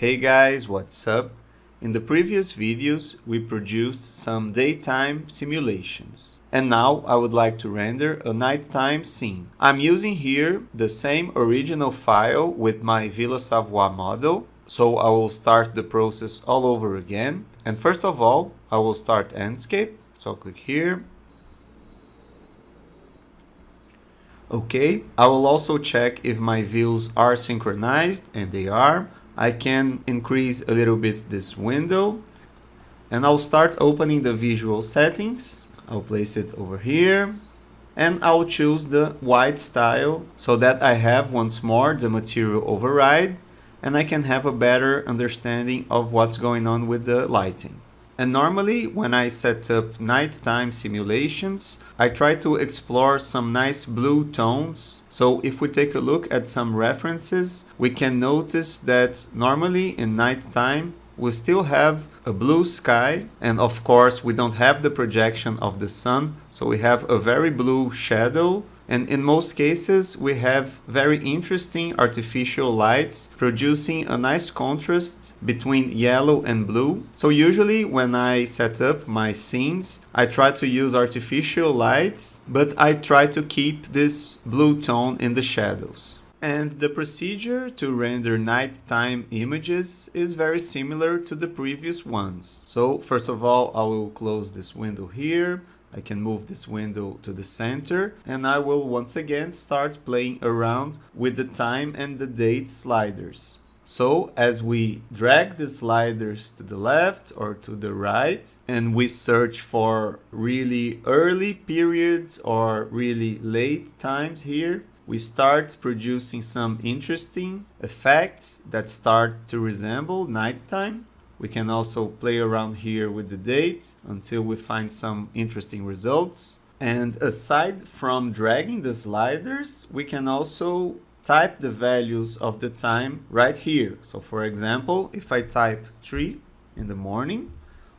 Hey guys, what's up? In the previous videos, we produced some daytime simulations. And now I would like to render a nighttime scene. I'm using here the same original file with my Villa Savoye model. So I will start the process all over again. And first of all, I will start Enscape. So I'll click here. Okay, I will also check if my views are synchronized, and they are. I can increase a little bit this window, and I'll start opening the visual settings. I'll place it over here, and I'll choose the white style so that I have once more the material override, and I can have a better understanding of what's going on with the lighting. And normally, when I set up nighttime simulations, I try to explore some nice blue tones. So if we take a look at some references, we can notice that normally in nighttime, we still have a blue sky. And of course, we don't have the projection of the sun. So we have a very blue shadow. And in most cases, we have very interesting artificial lights producing a nice contrast between yellow and blue. So usually when I set up my scenes, I try to use artificial lights, but I try to keep this blue tone in the shadows. And the procedure to render nighttime images is very similar to the previous ones. So first of all, I will close this window here. I can move this window to the center, and I will once again start playing around with the time and the date sliders. So as we drag the sliders to the left or to the right, and we search for really early periods or really late times here, we start producing some interesting effects that start to resemble nighttime. We can also play around here with the date until we find some interesting results. And aside from dragging the sliders, we can also type the values of the time right here. So for example, if I type 3 in the morning,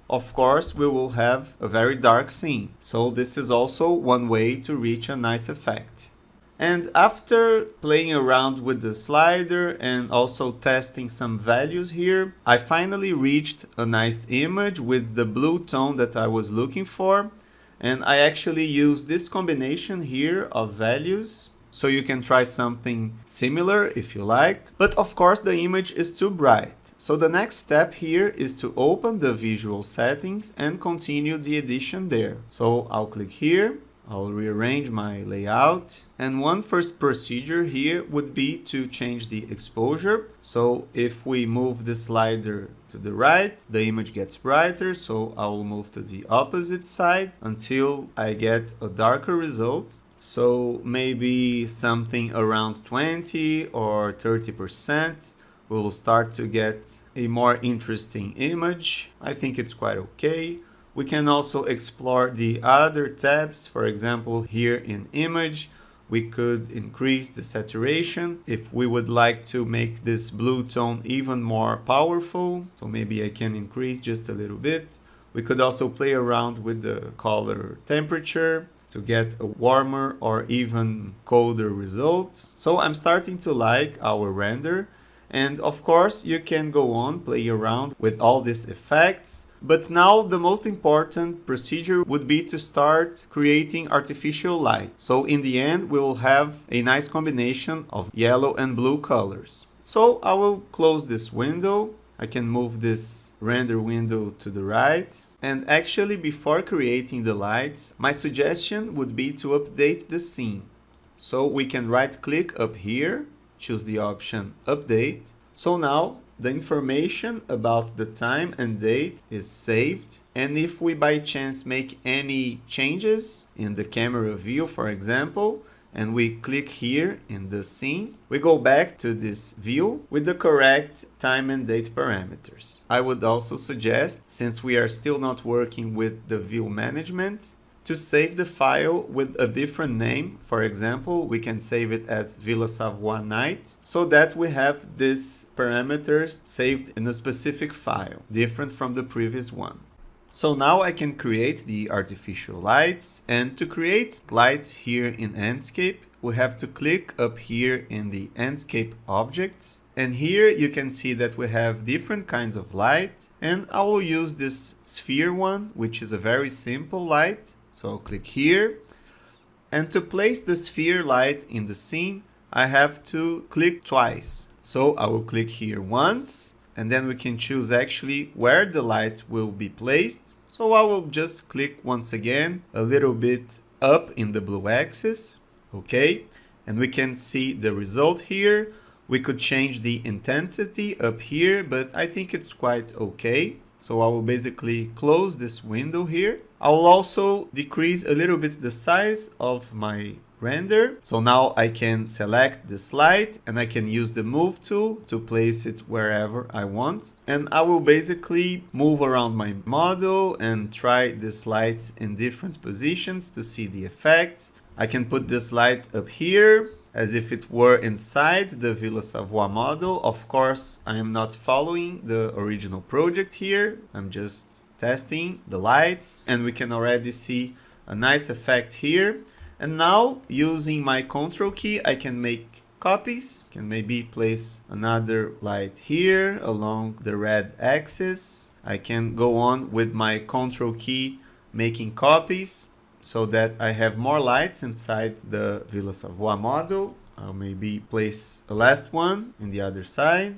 of course, we will have a very dark scene. So this is also one way to reach a nice effect. And after playing around with the slider and also testing some values here, I finally reached a nice image with the blue tone that I was looking for. And I actually used this combination here of values. So you can try something similar if you like. But of course the image is too bright. So the next step here is to open the visual settings and continue the edition there. So I'll click here. I'll rearrange my layout, and one first procedure here would be to change the exposure. So if we move the slider to the right, the image gets brighter, so I will move to the opposite side until I get a darker result. So maybe something around 20 or 30%. We will start to get a more interesting image. I think it's quite okay. We can also explore the other tabs. For example, here in image, we could increase the saturation if we would like to make this blue tone even more powerful. So maybe I can increase just a little bit. We could also play around with the color temperature to get a warmer or even colder result. So I'm starting to like our render. And of course, you can go on play around with all these effects. But now the most important procedure would be to start creating artificial light. So in the end, we will have a nice combination of yellow and blue colors. So I will close this window. I can move this render window to the right. And actually, before creating the lights, my suggestion would be to update the scene. So we can right click up here, choose the option Update. So now the information about the time and date is saved. And if we by chance make any changes in the camera view, for example, and we click here in the scene, we go back to this view with the correct time and date parameters. I would also suggest, since we are still not working with the view management, to save the file with a different name. For example, we can save it as Villa Savoye Night, so that we have these parameters saved in a specific file, different from the previous one. So now I can create the artificial lights, and to create lights here in Enscape, we have to click up here in the Enscape objects. And here you can see that we have different kinds of light, and I will use this sphere one, which is a very simple light. So I'll click here. And to place the sphere light in the scene, I have to click twice. So I will click here once, and then we can choose actually where the light will be placed. So I will just click once again a little bit up in the blue axis. Okay, and we can see the result here. We could change the intensity up here, but I think it's quite okay. So I will basically close this window here. I will also decrease a little bit the size of my render. So now I can select this light and I can use the move tool to place it wherever I want. And I will basically move around my model and try these lights in different positions to see the effects. I can put this light up here as if it were inside the Villa Savoye model. Of course, I am not following the original project here. I'm just testing the lights, and we can already see a nice effect here. And now, using my Ctrl key, I can make copies. Can maybe place another light here along the red axis. I can go on with my Ctrl key making copies so that I have more lights inside the Villa Savoye model. I'll maybe place a last one in the other side.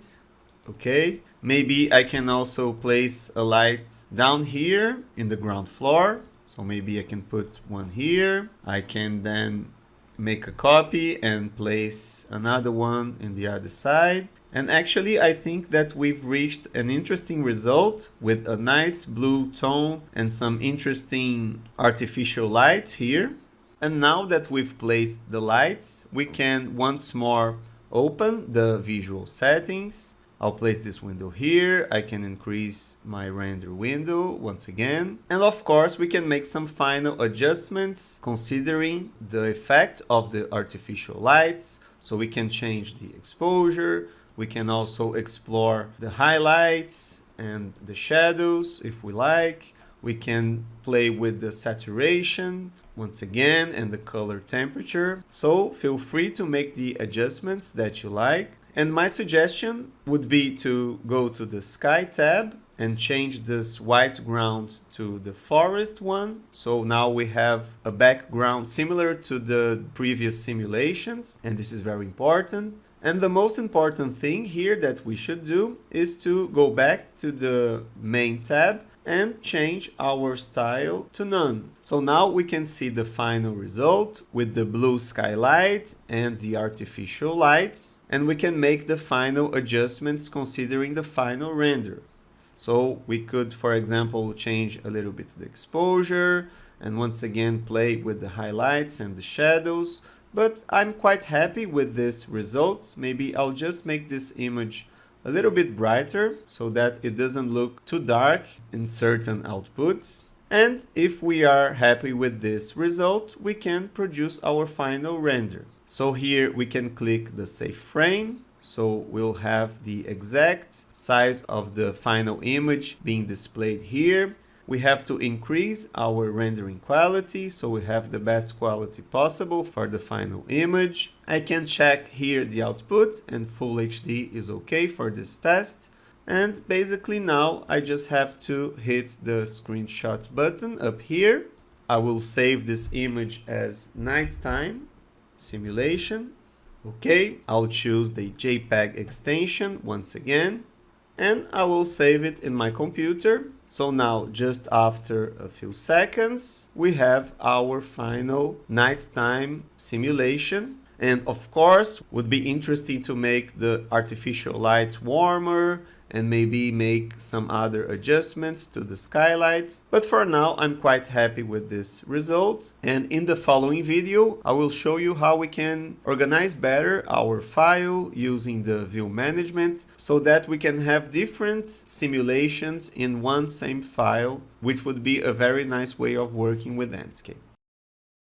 Okay, maybe I can also place a light down here in the ground floor. So maybe I can put one here. I can then make a copy and place another one in the other side. And actually, I think that we've reached an interesting result with a nice blue tone and some interesting artificial lights here. And now that we've placed the lights, we can once more open the visual settings. I'll place this window here. I can increase my render window once again. And of course, we can make some final adjustments considering the effect of the artificial lights. So we can change the exposure. We can also explore the highlights and the shadows if we like. We can play with the saturation once again and the color temperature. So feel free to make the adjustments that you like. And my suggestion would be to go to the Sky tab and change this white ground to the forest one. So now we have a background similar to the previous simulations, and this is very important. And the most important thing here that we should do is to go back to the main tab and change our style to none. So now we can see the final result with the blue skylight and the artificial lights, and we can make the final adjustments considering the final render. So we could, for example, change a little bit the exposure and once again play with the highlights and the shadows. But I'm quite happy with this result. Maybe I'll just make this image a little bit brighter so that it doesn't look too dark in certain outputs. And if we are happy with this result, we can produce our final render. So here we can click the save frame. So we'll have the exact size of the final image being displayed here. We have to increase our rendering quality, so we have the best quality possible for the final image. I can check here the output, and Full HD is okay for this test. And basically now I just have to hit the screenshot button up here. I will save this image as nighttime simulation. Okay, I'll choose the JPEG extension once again, and I will save it in my computer. So now, just after a few seconds, we have our final nighttime simulation. And of course, would be interesting to make the artificial light warmer and maybe make some other adjustments to the skylight. But for now, I'm quite happy with this result. And in the following video, I will show you how we can organize better our file using the view management so that we can have different simulations in one same file, which would be a very nice way of working with Enscape.